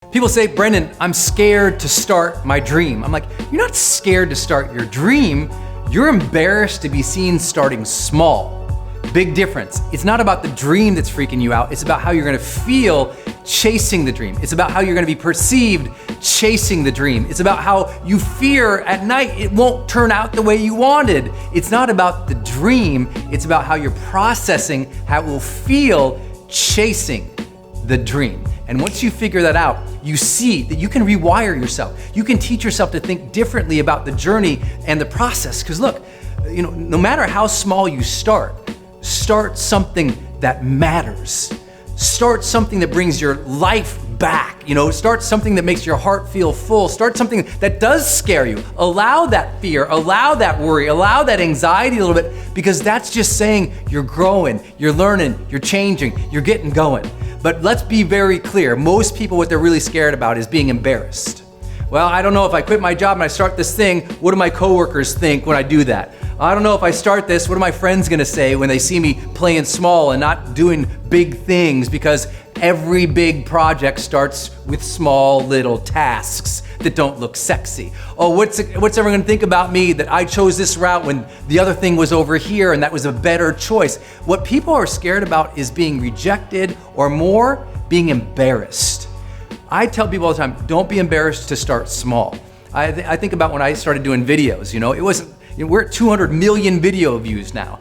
People say, Brendon, I'm scared to start my dream. I'm like, you're not scared to start your dream. You're embarrassed to be seen starting small. Big difference. It's not about the dream that's freaking you out. It's about how you're gonna feel chasing the dream. It's about how you're gonna be perceived chasing the dream. It's about how you fear at night it won't turn out the way you wanted. It's not about the dream. It's about how you're processing how it will feel chasing the dream. And once you figure that out, you see that you can rewire yourself. You can teach yourself to think differently about the journey and the process. Because look, no matter how small you start something that matters. Start something that brings your life back. Start something that makes your heart feel full. Start something that does scare you. Allow that fear, allow that worry, allow that anxiety a little bit, because that's just saying you're growing, you're learning, you're changing, you're getting going. But let's be very clear. Most people, what they're really scared about is being embarrassed. Well, I don't know if I quit my job and I start this thing, what do my coworkers think when I do that? I don't know if I start this, what are my friends gonna say when they see me playing small and not doing big things? Because every big project starts with small little tasks that don't look sexy. Oh, what's everyone gonna think about me that I chose this route when the other thing was over here and that was a better choice? What people are scared about is being rejected, or more, being embarrassed. I tell people all the time, don't be embarrassed to start small. I think about when I started doing videos, it wasn't, we're at 200 million video views now.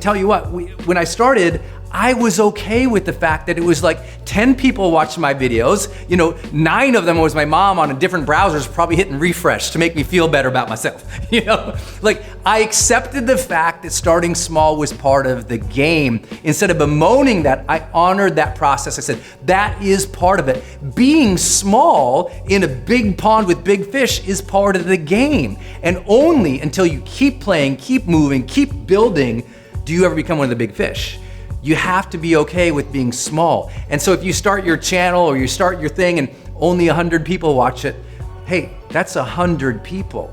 Tell you what, when I started, I was okay with the fact that it was like 10 people watched my videos. 9 of them was my mom on a different browsers, probably hitting refresh to make me feel better about myself. I accepted the fact that starting small was part of the game. Instead of bemoaning that, I honored that process. I said, that is part of it. Being small in a big pond with big fish is part of the game. And only until you keep playing, keep moving, keep building, do you ever become one of the big fish. You have to be okay with being small. And so if you start your channel or you start your thing and only 100 people watch it, hey, that's 100 people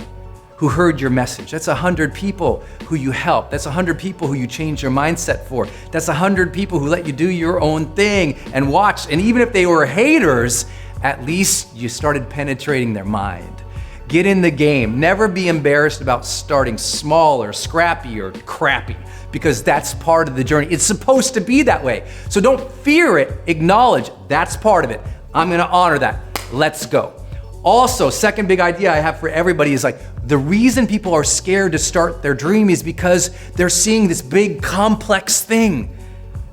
who heard your message. That's 100 people who you helped. That's 100 people who you changed your mindset for. That's 100 people who let you do your own thing and watch. And even if they were haters, at least you started penetrating their mind. Get in the game. Never be embarrassed about starting small or scrappy or crappy, because that's part of the journey. It's supposed to be that way. So don't fear it, acknowledge that's part of it. I'm gonna honor that. Let's go. Also, second big idea I have for everybody is the reason people are scared to start their dream is because they're seeing this big complex thing.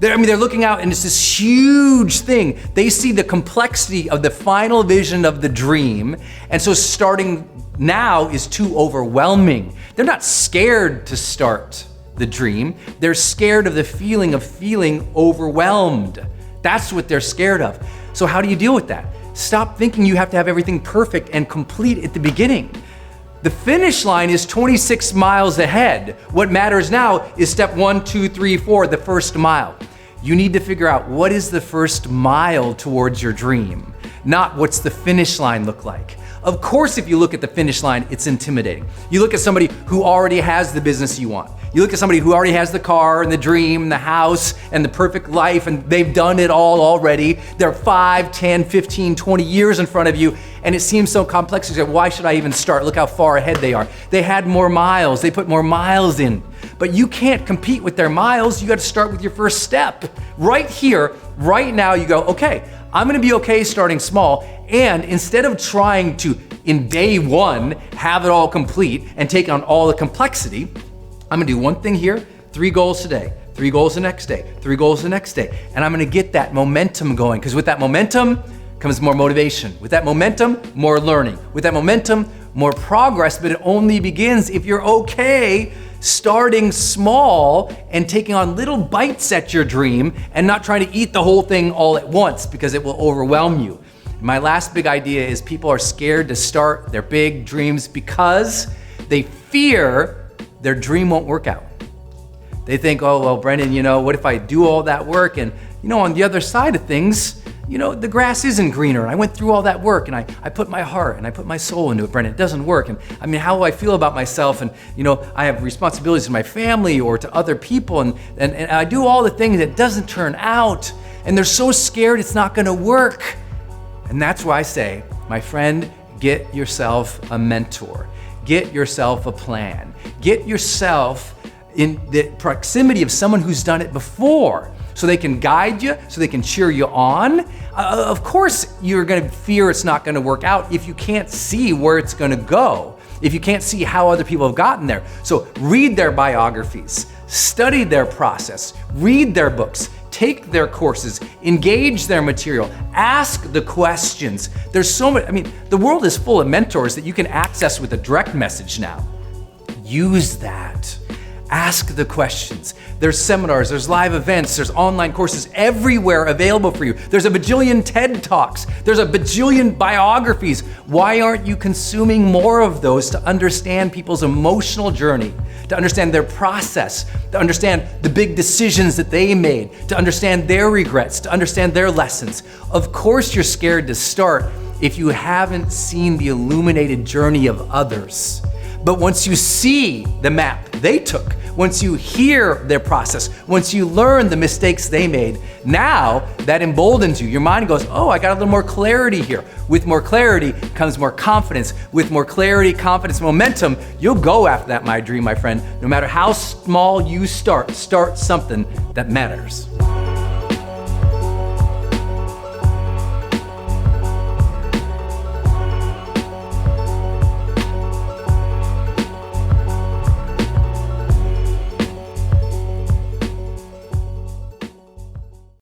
They're looking out and it's this huge thing. They see the complexity of the final vision of the dream. And so starting now is too overwhelming. They're not scared to start the dream. They're scared of the feeling of feeling overwhelmed. That's what they're scared of. So how do you deal with that? Stop thinking you have to have everything perfect and complete at the beginning. The finish line is 26 miles ahead. What matters now is step 1, 2, 3, 4, the first mile. You need to figure out what is the first mile towards your dream, not what's the finish line look like. Of course, if you look at the finish line, it's intimidating. You look at somebody who already has the business you want. You look at somebody who already has the car and the dream and the house and the perfect life, and they've done it all already. They're 5, 10, 15, 20 years in front of you, and it seems so complex. You say, why should I even start? Look how far ahead they are. They had more miles. They put more miles in. But you can't compete with their miles. You got to start with your first step. Right here, right now, you go, okay, I'm gonna be okay starting small, and instead of trying to, in day 1, have it all complete and take on all the complexity, I'm gonna do one thing here, 3 goals today, 3 goals the next day, 3 goals the next day, and I'm gonna get that momentum going, because with that momentum comes more motivation. With that momentum, more learning. With that momentum, more progress, but it only begins if you're okay starting small and taking on little bites at your dream and not trying to eat the whole thing all at once, because it will overwhelm you. My last big idea is people are scared to start their big dreams because they fear their dream won't work out. They think, oh, well, Brendon, what if I do all that work and, on the other side of things, the grass isn't greener. And I went through all that work and I put my heart and I put my soul into it, Brendon. It doesn't work. And how will I feel about myself? And, I have responsibilities to my family or to other people. And I do all the things that doesn't turn out. And they're so scared it's not gonna work. And that's why I say, my friend, get yourself a mentor. Get yourself a plan. Get yourself in the proximity of someone who's done it before, so they can guide you, so they can cheer you on. Of course, you're gonna fear it's not gonna work out if you can't see where it's gonna go, if you can't see how other people have gotten there. So read their biographies, study their process, read their books, take their courses, engage their material, ask the questions. There's so much, the world is full of mentors that you can access with a direct message now. Use that. Ask the questions. There's seminars, there's live events, there's online courses everywhere available for you. There's a bajillion TED Talks. There's a bajillion biographies. Why aren't you consuming more of those to understand people's emotional journey, to understand their process, to understand the big decisions that they made, to understand their regrets, to understand their lessons? Of course you're scared to start if you haven't seen the illuminated journey of others. But once you see the map they took, once you hear their process, once you learn the mistakes they made, now that emboldens you. Your mind goes, oh, I got a little more clarity here. With more clarity comes more confidence. With more clarity, confidence, momentum, you'll go after that, my dream, my friend. No matter how small you start something that matters.